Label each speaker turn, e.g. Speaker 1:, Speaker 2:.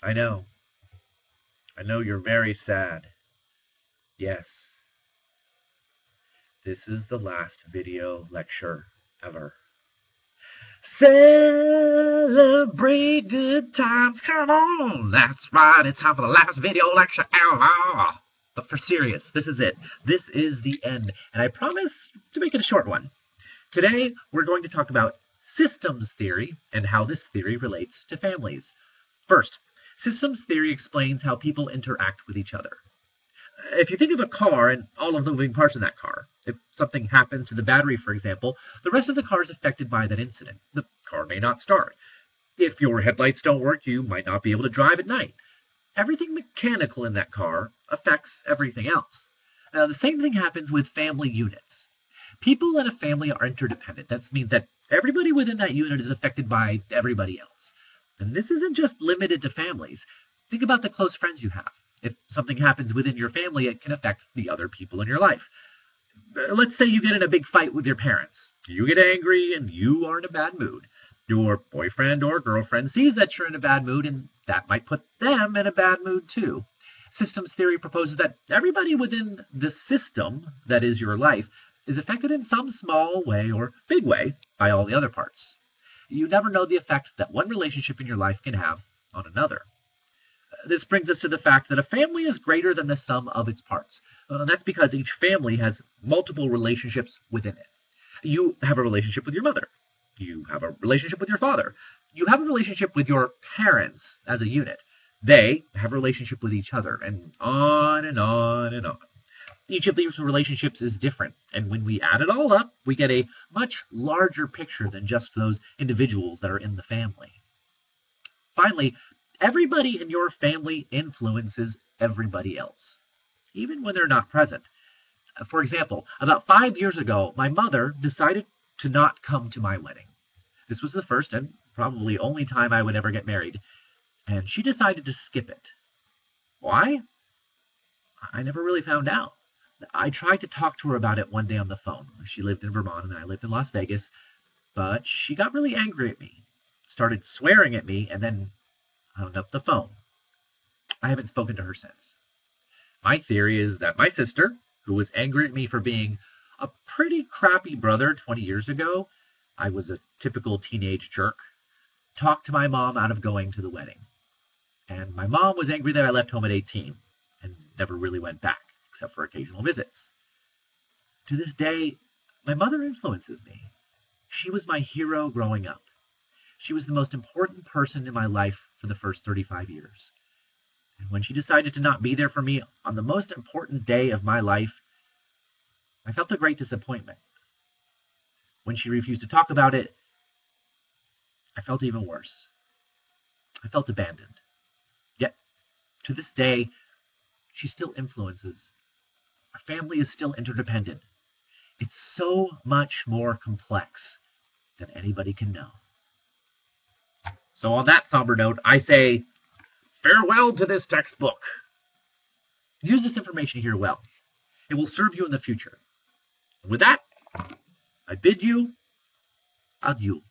Speaker 1: I know. I know you're very sad. Yes, this is the last video lecture ever. Celebrate good times. Come on. That's right. It's time for the last video lecture ever. But for serious, this is it. This is the end. And I promise to make it a short one. Today, we're going to talk about systems theory and how this theory relates to families. First, systems theory explains how people interact with each other. If you think of a car and all of the moving parts in that car, if something happens to the battery, for example, the rest of the car is affected by that incident. The car may not start. If your headlights don't work, you might not be able to drive at night. Everything mechanical in that car affects everything else. Now, the same thing happens with family units. People in a family are interdependent. That means that everybody within that unit is affected by everybody else. And this isn't just limited to families. Think about the close friends you have. If something happens within your family, it can affect the other people in your life. Let's say you get in a big fight with your parents. You get angry and you are in a bad mood. Your boyfriend or girlfriend sees that you're in a bad mood, and that might put them in a bad mood too. Systems theory proposes that everybody within the system that is your life is affected in some small way or big way by all the other parts. You never know the effect that one relationship in your life can have on another. This brings us to the fact that a family is greater than the sum of its parts. That's because each family has multiple relationships within it. You have a relationship with your mother. You have a relationship with your father. You have a relationship with your parents as a unit. They have a relationship with each other, and on and on and on. Each of these relationships is different, and when we add it all up, we get a much larger picture than just those individuals that are in the family. Finally, everybody in your family influences everybody else, even when they're not present. For example, about 5 years ago, my mother decided to not come to my wedding. This was the first and probably only time I would ever get married, and she decided to skip it. Why? I never really found out. I tried to talk to her about it one day on the phone. She lived in Vermont and I lived in Las Vegas, but she got really angry at me, started swearing at me, and then hung up the phone. I haven't spoken to her since. My theory is that my sister, who was angry at me for being a pretty crappy brother 20 years ago, I was a typical teenage jerk, talked to my mom out of going to the wedding. And my mom was angry that I left home at 18 and never really went back, except for occasional visits. To this day, my mother influences me. She was my hero growing up. She was the most important person in my life for the first 35 years. And when she decided to not be there for me on the most important day of my life, I felt a great disappointment. When she refused to talk about it, I felt even worse. I felt abandoned. Yet, to this day, she still influences. Our family is still interdependent. It's so much more complex than anybody can know. So on that somber note, I say, farewell to this textbook. Use this information here well. It will serve you in the future. And with that, I bid you adieu.